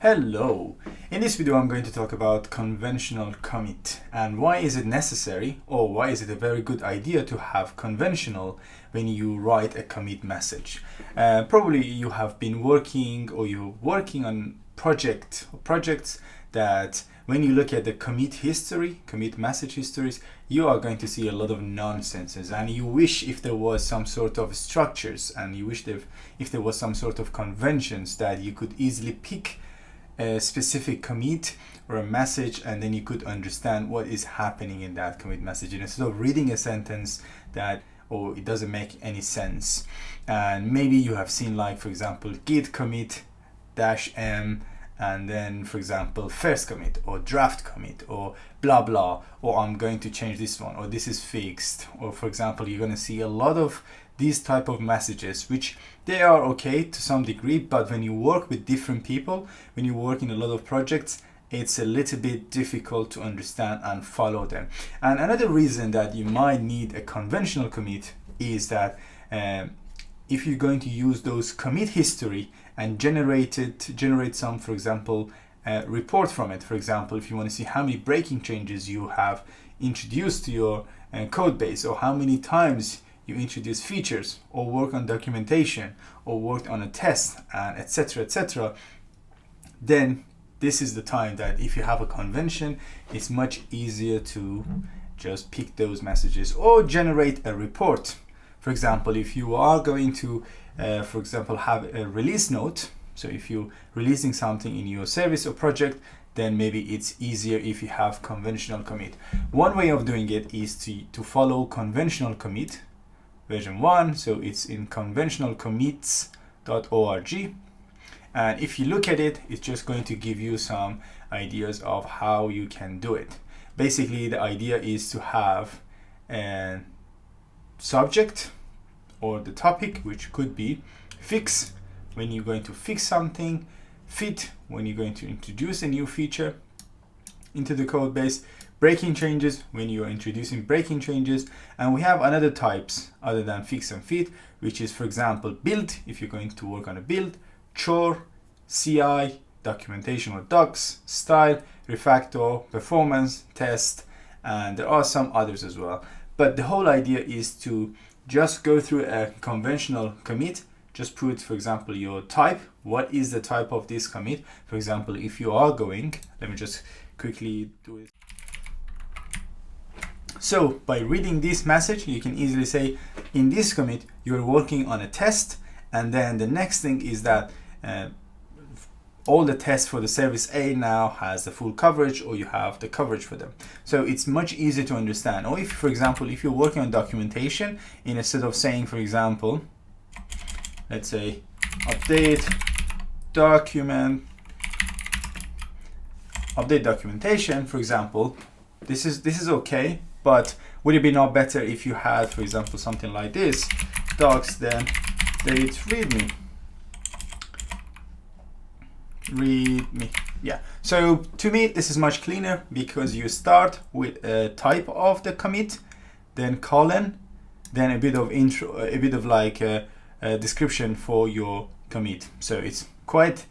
Hello! In this video I'm going to talk about conventional commit and why is it necessary or why is it a very good idea to have conventional when you write a commit message. Probably you have been working or you're working on projects that when you look at the commit history, commit message histories, you are going to see a lot of nonsenses and you wish if there was some sort of structures and you wish if there was some sort of conventions that you could easily pick a specific commit or a message and then you could understand what is happening in that commit message instead of reading a sentence that it doesn't make any sense. And maybe you have seen, like, for example, git commit -m and then, for example, first commit or draft commit or blah blah, or I'm going to change this one, or this is fixed, or for example you're going to see a lot of these type of messages, which they are okay to some degree, but when you work with different people, when you work in a lot of projects, it's a little bit difficult to understand and follow them. And another reason that you might need a conventional commit is that if you're going to use those commit history and generate some, for example, report from it. For example, if you want to see how many breaking changes you have introduced to your code base, or how many times you introduce features or work on documentation or worked on a test, and etc., then this is the time that if you have a convention, it's much easier to just pick those messages or generate a report. For example, if you are going to for example have a release note, so if you're releasing something in your service or project, then maybe it's easier if you have conventional commit. One way of doing it is to follow conventional commit version 1, so it's in conventionalcommits.org, and if you look at it, it's just going to give you some ideas of how you can do it. Basically, the idea is to have a subject or the topic, which could be fix when you're going to fix something, fit when you're going to introduce a new feature into the code base, breaking changes when you're introducing breaking changes, and we have another types other than fix and fit, which is, for example, build if you're going to work on a build, chore, CI, documentation or docs, style, refactor, performance, test, and there are some others as well. But the whole idea is to just go through a conventional commit. Just put, for example, your type. What is the type of this commit? For example, if you are going, let me just quickly do it. So by reading this message, you can easily say in this commit you're working on a test, and then the next thing is that all the tests for the service A now has the full coverage, or you have the coverage for them. So it's much easier to understand. Or if, for example, if you're working on documentation, instead of saying, for example, let's say update documentation, for example, this is okay, but would it be not better if you had, for example, something like this, docs then date readme. Yeah, so to me this is much cleaner because you start with a type of the commit, then colon, then a bit of intro, a bit of like a description for your commit. So it's quite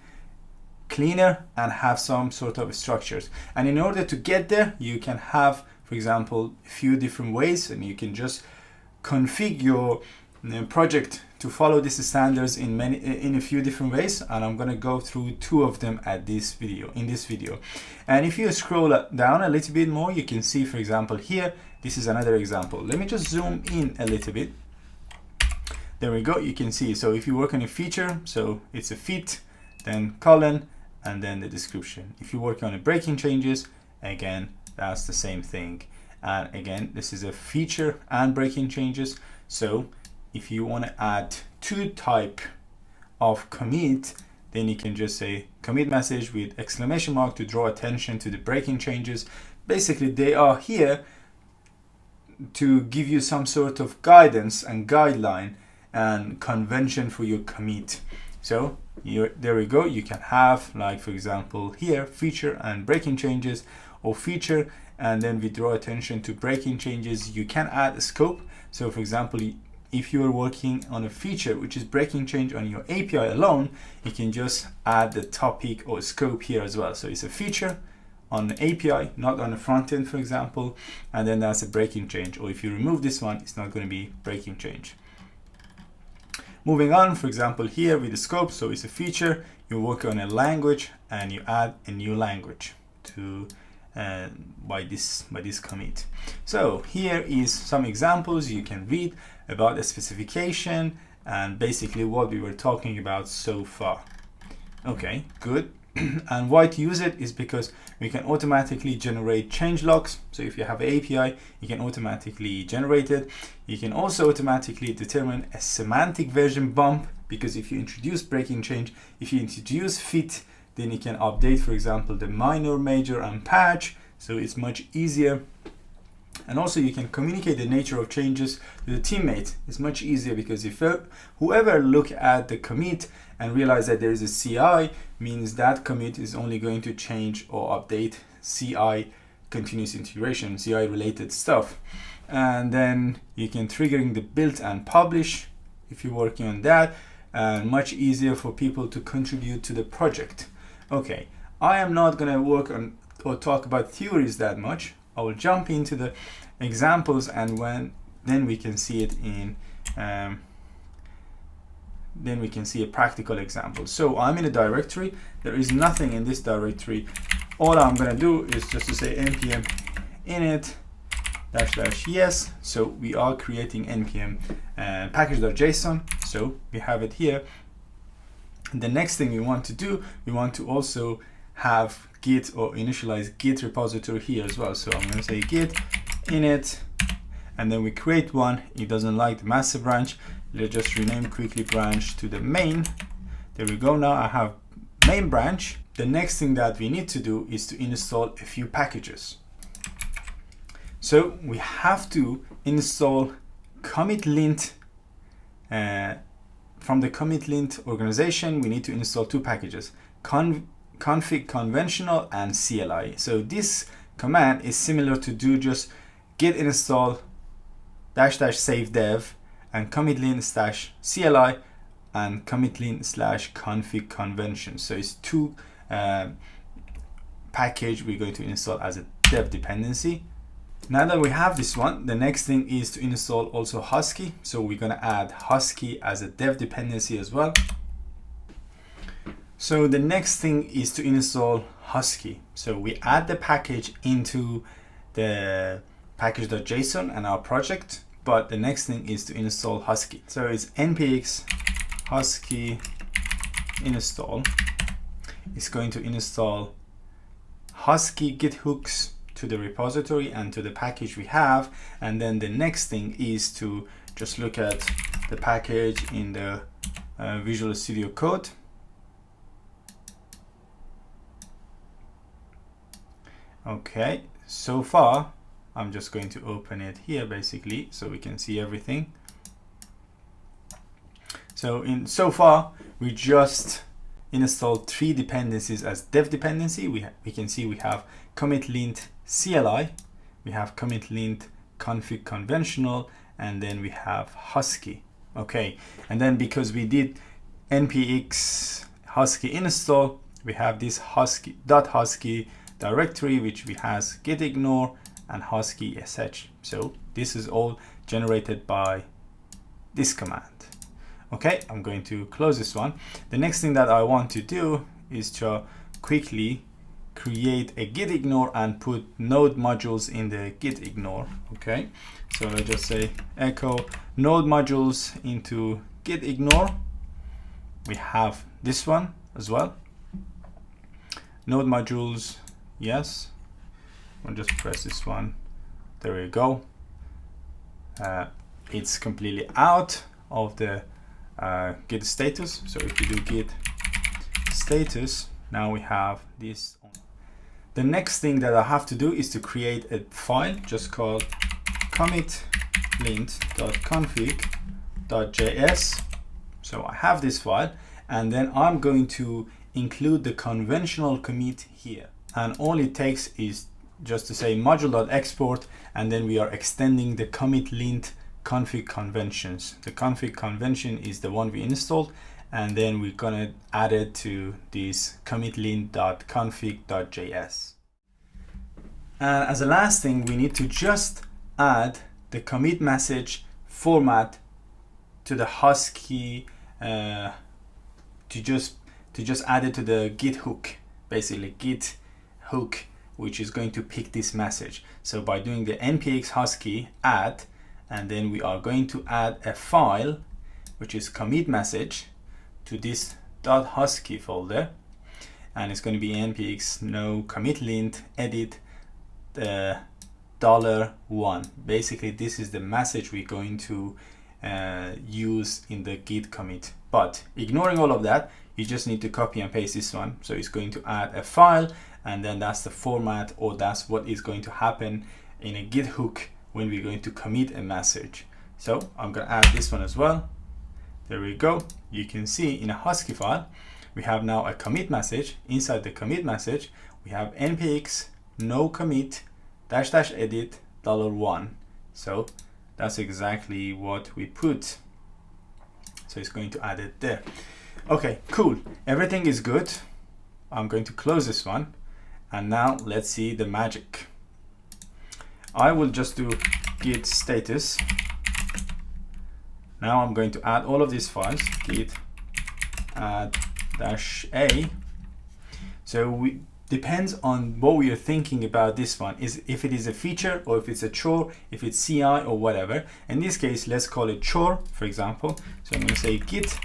cleaner and have some sort of structures. And in order to get there, you can have, for example, a few different ways, and you can just configure your project to follow these standards in a few different ways, and I'm going to go through two of them in this video. And if you scroll down a little bit more, you can see, for example, here this is another example. Let me just zoom in a little bit. There we go. You can see, so if you work on a feature, so it's a fit, then colon, and then the description. If you work on a breaking changes, again, that's the same thing. And again, this is a feature and breaking changes. So if you want to add two type of commit, then you can just say commit message with exclamation mark to draw attention to the breaking changes. Basically, they are here to give you some sort of guidance and guideline and convention for your commit. So there we go. You can have, like, for example, here feature and breaking changes, or feature and then we draw attention to breaking changes. You can add a scope. So for example, if you are working on a feature which is breaking change on your API alone, you can just add the topic or scope here as well. So it's a feature on the API, not on the front end, for example, and then that's a breaking change. Or if you remove this one, it's not going to be breaking change. Moving on, for example, here with the scope, so it's a feature, you work on a language and you add a new language to by this commit. So here is some examples you can read about the specification and basically what we were talking about so far. Okay, good. And why to use it is because we can automatically generate change logs. So if you have an API, you can automatically generate it. You can also automatically determine a semantic version bump, because if you introduce breaking change, if you introduce fit, then you can update, for example, the minor, major, and patch. So it's much easier. And also you can communicate the nature of changes to the teammate. It's much easier because if whoever look at the commit and realize that there is a CI, means that commit is only going to change or update CI, continuous integration, CI related stuff. And then you can triggering the build and publish if you're working on that, and much easier for people to contribute to the project. Okay, I am not going to work on or talk about theories that much. I will jump into the examples, and then we can see it in then we can see a practical example. So I'm in a directory, there is nothing in this directory. All I'm going to do is just to say npm init -- yes. So we are creating npm package.json, so we have it here. The next thing we want to do, we want to also have git or initialize git repository here as well. So I'm going to say git init, and then we create one. It doesn't like the master branch. Let's just rename quickly branch to the main. There we go. Now I have main branch. The next thing that we need to do is to install a few packages. So we have to install commitlint. From the commitlint organization, we need to install two packages, config conventional and CLI. So this command is similar to do just git install -- save dev and commitlint /CLI and commitlint /config convention. So it's two package we're going to install as a dev dependency. Now that we have this one, the next thing is to install also Husky. So we're going to add Husky as a dev dependency as well. So the next thing is to install Husky. So we add the package into the package.json and our project, but the next thing is to install Husky. So it's npx husky install. It's going to install Husky git hooks to the repository and to the package we have. And then the next thing is to just look at the package in the Visual Studio Code. Okay, so far I'm just going to open it here basically so we can see everything. So far we just installed three dependencies as dev dependency. We can see we have commitlint CLI, we have commitlint config conventional, and then we have Husky. Okay, and then because we did npx husky install, we have this husky directory which we has git ignore and husky sh. So this is all generated by this command. Okay, I'm going to close this one. The next thing that I want to do is to quickly create a git ignore and put node modules in the git ignore. Okay, so let's just say echo node modules into git ignore. We have this one as well, node modules. Yes, I'll just press this one. There we go. It's completely out of the git status. So if you do git status, now we have this. The next thing that I have to do is to create a file just called commitlint.config.js. So I have this file, and then I'm going to include the conventional commit here. And all it takes is just to say module.export, and then we are extending the commitlint config conventions. The config convention is the one we installed, and then we're gonna add it to this commitlint.config.js. And as a last thing, we need to just add the commit message format to the husky to just add it to the git hook, basically git hook, which is going to pick this message. So by doing the npx husky add, and then we are going to add a file which is commit message to this .husky folder, and it's going to be npx no commitlint edit the $1. Basically this is the message we're going to use in the git commit. But ignoring all of that, you just need to copy and paste this one. So it's going to add a file, and then that's the format, or that's what is going to happen in a git hook when we're going to commit a message. So I'm going to add this one as well. There we go. You can see in a husky file we have now a commit message. Inside the commit message we have npx no commit -- edit $1. So that's exactly what we put. So it's going to add it there. Okay, cool. Everything is good. I'm going to close this one, and now let's see the magic. I will just do git status. Now I'm going to add all of these files, git add -a. So we depends on what we are thinking about this one, is if it is a feature or if it's a chore, if it's CI or whatever. In this case, let's call it chore, for example. So I'm going to say git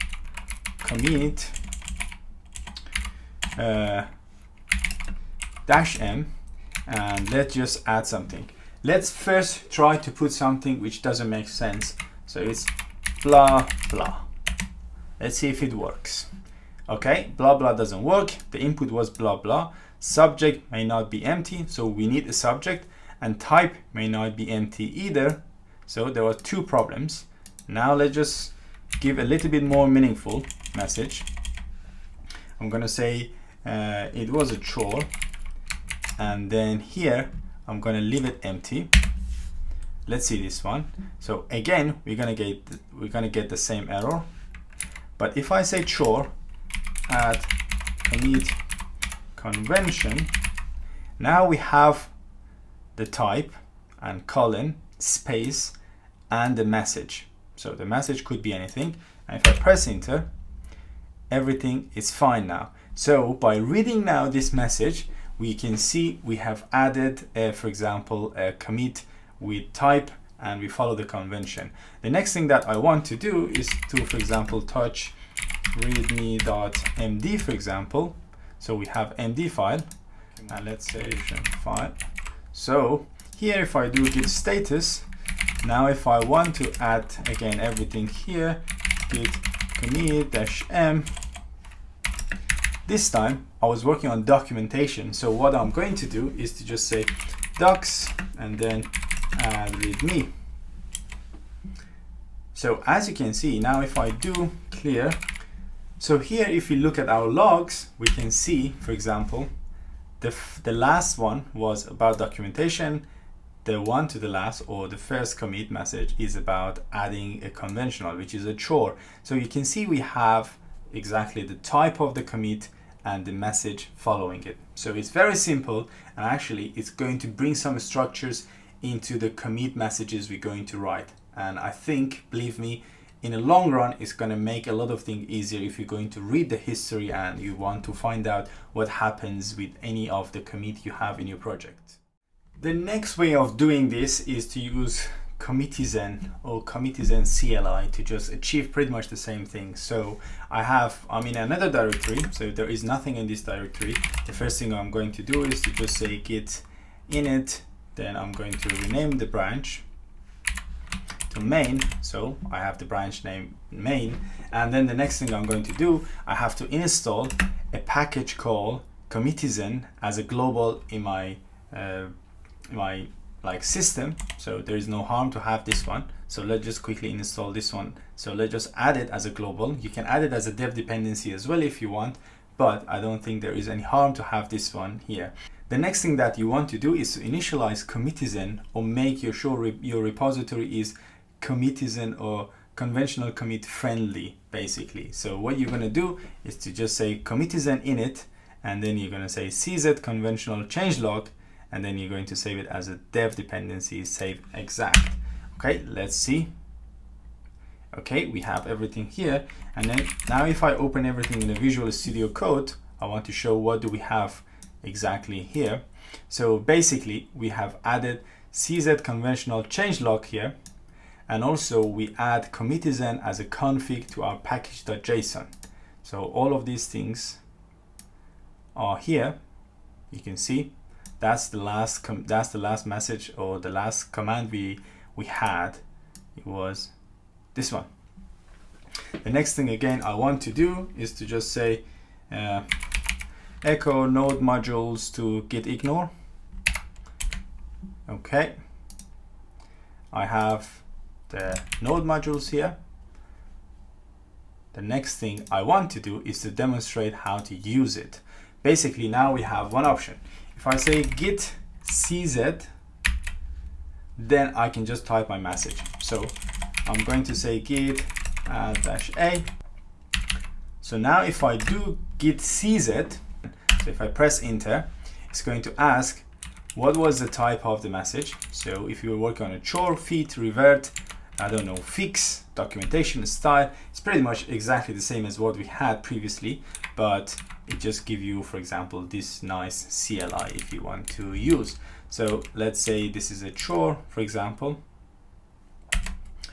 commit -m, and let's just add something. Let's first try to put something which doesn't make sense. So it's blah blah. Let's see if it works. Okay, blah blah doesn't work. The input was blah blah. Subject may not be empty, so we need a subject, and type may not be empty either. So there are two problems. Now let's just give a little bit more meaningful message. I'm gonna say it was a chore, and then here I'm gonna leave it empty. Let's see this one. So again, we're gonna get the same error. But if I say chore add commit convention, now we have the type and colon space and the message. So the message could be anything, and if I press enter, everything is fine now. So by reading now this message, we can see we have added for example a commit with type, and we follow the convention. The next thing that I want to do is to, for example, touch readme.md, for example. So we have md file, and let's say file. So here, if I do git status, now if I want to add again everything here, git commit -m. This time I was working on documentation, so what I'm going to do is to just say docs and then add readme. So as you can see now, if I do clear, so here if you look at our logs, we can see, for example, the last one was about documentation. The one to the last, or the first commit message, is about adding a conventional, which is a chore. So you can see we have exactly the type of the commit and the message following it. So it's very simple, and actually it's going to bring some structures into the commit messages we're going to write. And I think, believe me, in the long run, it's going to make a lot of things easier if you're going to read the history and you want to find out what happens with any of the commit you have in your project. The next way of doing this is to use commitizen or commitizen CLI to just achieve pretty much the same thing. So I'm in another directory, so there is nothing in this directory. The first thing I'm going to do is to just say git init, then I'm going to rename the branch to main. So I have the branch name main, and then the next thing I'm going to do, I have to install a package called commitizen as a global in my system. So there is no harm to have this one. So let's just quickly install this one. So let's just add it as a global. You can add it as a dev dependency as well if you want, but I don't think there is any harm to have this one here. The next thing that you want to do is to initialize commitizen, or make sure your repository is commitizen or conventional commit friendly, basically. So what you're going to do is to just say commitizen init, and then you're going to say cz conventional changelog, and then you're going to save it as a dev dependency save exact. Okay, let's see. Okay, we have everything here, and then now if I open everything in the Visual Studio Code, I want to show what do we have exactly here. So basically we have added cz conventional changelog here, and also we add commitizen as a config to our package.json. So all of these things are here. You can see that's the last message, or the last command we had. It was this one. The next thing again I want to do is to just say echo node modules to git ignore. Okay, I have the node modules here. The next thing I want to do is to demonstrate how to use it. Basically now we have one option. If I say git cz, then I can just type my message. So I'm going to say git -a. So now if I do git cz, so if I press enter, it's going to ask what was the type of the message. So if you were working on a chore, feat, revert, I don't know, fix, documentation, style, it's pretty much exactly the same as what we had previously, but it just gives you, for example, this nice CLI if you want to use. So let's say this is a chore, for example.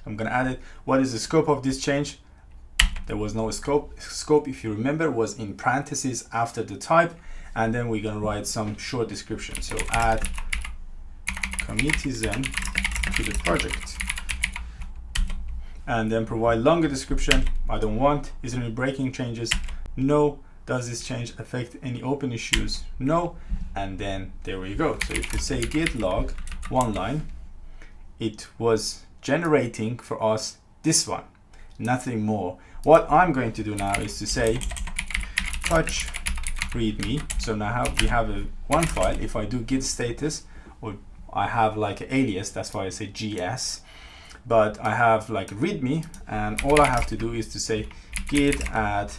I'm going to add it. What is the scope of this change? There was no scope. Scope, if you remember, was in parentheses after the type, and then we're going to write some short description. So add commitizen to the project, and then provide longer description. I don't want. Is there any breaking changes? No. Does this change affect any open issues? No. And then there we go. So if you say git log one line, it was generating for us this one, nothing more. What I'm going to do now is to say touch readme. So now we have one file. If I do git status, or I have like an alias, that's why I say gs, but I have like readme, and all I have to do is to say git add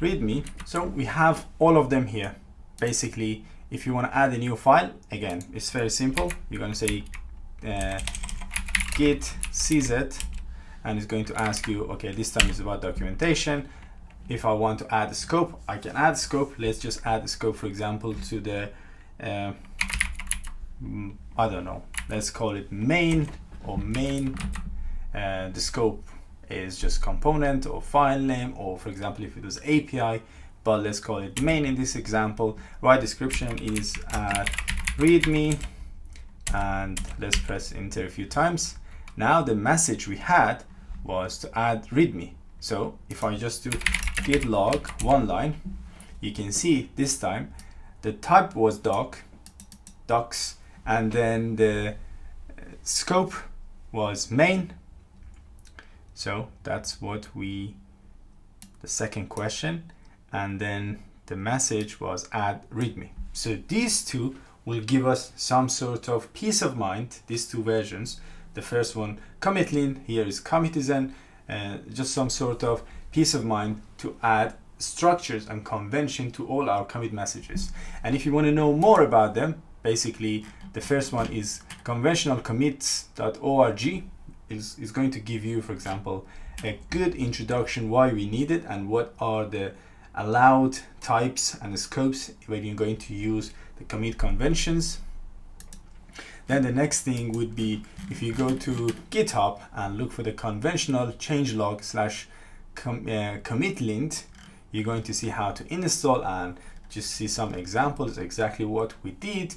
readme. So we have all of them here. Basically, if you want to add a new file, again, it's very simple. You're going to say git cz, and it's going to ask you, okay, this time is about documentation. If I want to add a scope, I can add scope. Let's just add a scope, for example, to the I don't know, let's call it main or main. The scope is just component or file name, or for example if it was API, but let's call it main in this example. Right description is readme, and let's press enter a few times. Now the message we had was to add readme. So if I just do git log one line, you can see this time the type was docs, and then the scope was main. So that's what the second question, and then the message was add readme. So these two will give us some sort of peace of mind, these two versions. The first one, commitlint, here is commitizen, just some sort of peace of mind to add structures and convention to all our commit messages. And if you want to know more about them, basically the first one is conventionalcommits.org. is going to give you, for example, a good introduction why we need it and what are the allowed types and the scopes when you're going to use the commit conventions. Then the next thing would be, if you go to GitHub and look for the conventional changelog / commitlint, you're going to see how to install and just see some examples, exactly what we did.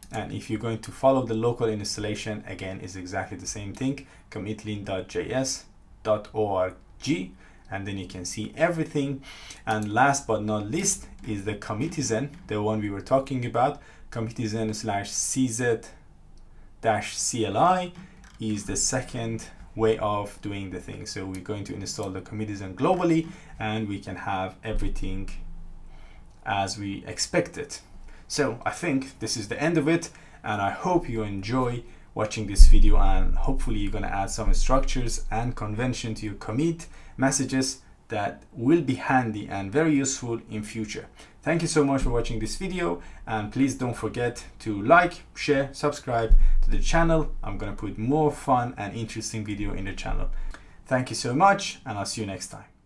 And if you're going to follow the local installation, again, is exactly the same thing, commitlint.js.org, and then you can see everything. And last but not least is the commitizen, the one we were talking about. Commitizen /cz-cli is the second way of doing the thing. So we're going to install the commitizen globally, and we can have everything as we expected. So I think this is the end of it, and I hope you enjoy watching this video, and hopefully you're going to add some structures and convention to your commit messages that will be handy and very useful in future. Thank you so much for watching this video, and please don't forget to like, share, subscribe to the channel. I'm going to put more fun and interesting video in the channel. Thank you so much, and I'll see you next time.